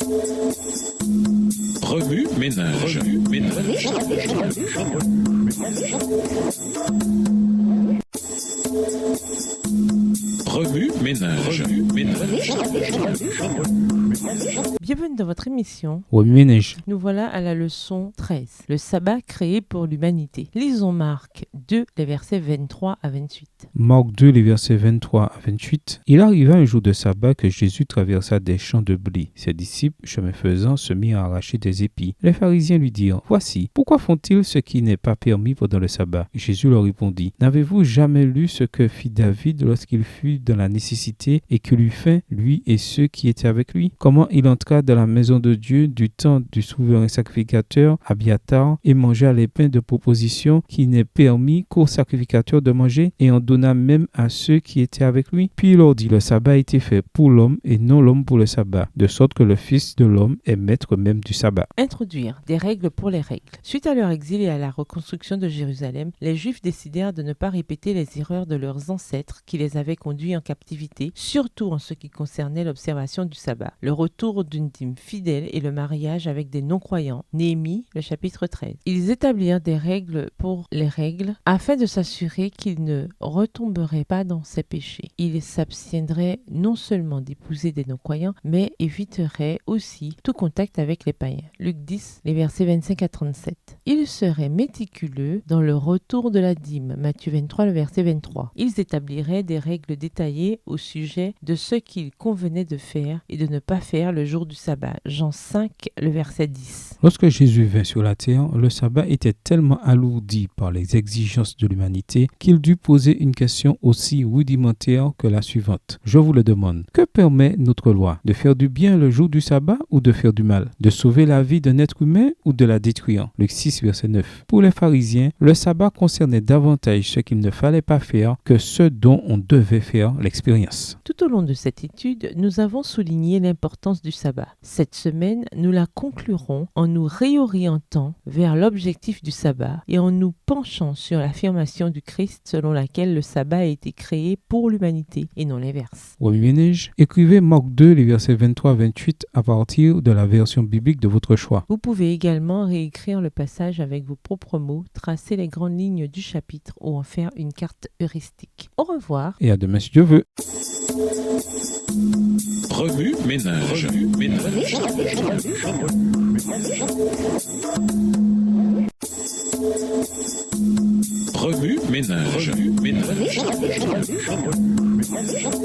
Remue ménage. Remue ménage. Bienvenue dans votre émission. Remue ménage. Nous voilà à la leçon 13, le sabbat créé pour l'humanité. Lisons Marc 2, les versets 23 à 28. Marc 2, les versets 23 à 28. Il arriva un jour de sabbat que Jésus traversa des champs de blé. Ses disciples, chemin faisant, se mirent à arracher des épis. Les pharisiens lui dirent, « Voici, pourquoi font-ils ce qui n'est pas permis pendant le sabbat ?» Jésus leur répondit, « N'avez-vous jamais lu ce que fit David lorsqu'il fut dans la nécessité et que lui fit, lui et ceux qui étaient avec lui? Comment il entra dans la maison de Dieu du temps du souverain sacrificateur Abiatar et mangea les pains de proposition qui n'est permis qu'aux sacrificateurs de manger et en donna même à ceux qui étaient avec lui. Puis il leur dit, le sabbat a été fait pour l'homme et non l'homme pour le sabbat, de sorte que le Fils de l'homme est maître même du sabbat. » Introduire des règles pour les règles. Suite à leur exil et à la reconstruction de Jérusalem, les Juifs décidèrent de ne pas répéter les erreurs de leurs ancêtres qui les avaient conduits en captivité, surtout en ce qui concernait l'observation du sabbat, le retour d'une dîme fidèle et le mariage avec des non-croyants. Néhémie, le chapitre 13. Ils établirent des règles pour les règles afin de s'assurer qu'ils ne retomberaient pas dans ces péchés. Ils s'abstiendraient non seulement d'épouser des non-croyants, mais éviteraient aussi tout contact avec les païens. Luc 10, les versets 25 à 37. Ils seraient méticuleux dans le retour de la dîme. Matthieu 23, le verset 23. Ils établiraient des règles détaillées au sujet de ce qu'il convenait de faire et de ne pas faire le jour du sabbat. Jean 5, le verset 10. Lorsque Jésus vint sur la terre, le sabbat était tellement alourdi par les exigences de l'humanité qu'il dut poser une question aussi rudimentaire que la suivante. Je vous le demande, que permet notre loi? De faire du bien le jour du sabbat ou de faire du mal? De sauver la vie d'un être humain ou de la détruire? Luc 6, verset 9. Pour les pharisiens, le sabbat concernait davantage ce qu'il ne fallait pas faire que ce dont on devait faire l'expérience. Tout au long de cette étude, nous avons souligné l'importance du sabbat. Cette semaine, nous la conclurons en nous réorientant vers l'objectif du sabbat et en nous penchant sur l'affirmation du Christ selon laquelle le sabbat a été créé pour l'humanité et non l'inverse. Remue ménage, écrivez Marc 2, les versets 23 à 28 à partir de la version biblique de votre choix. Vous pouvez également réécrire le passage avec vos propres mots, tracer les grandes lignes du chapitre ou en faire une carte heuristique. Au revoir. Et à demain si Dieu veut. Remue ménage. Remue ménage.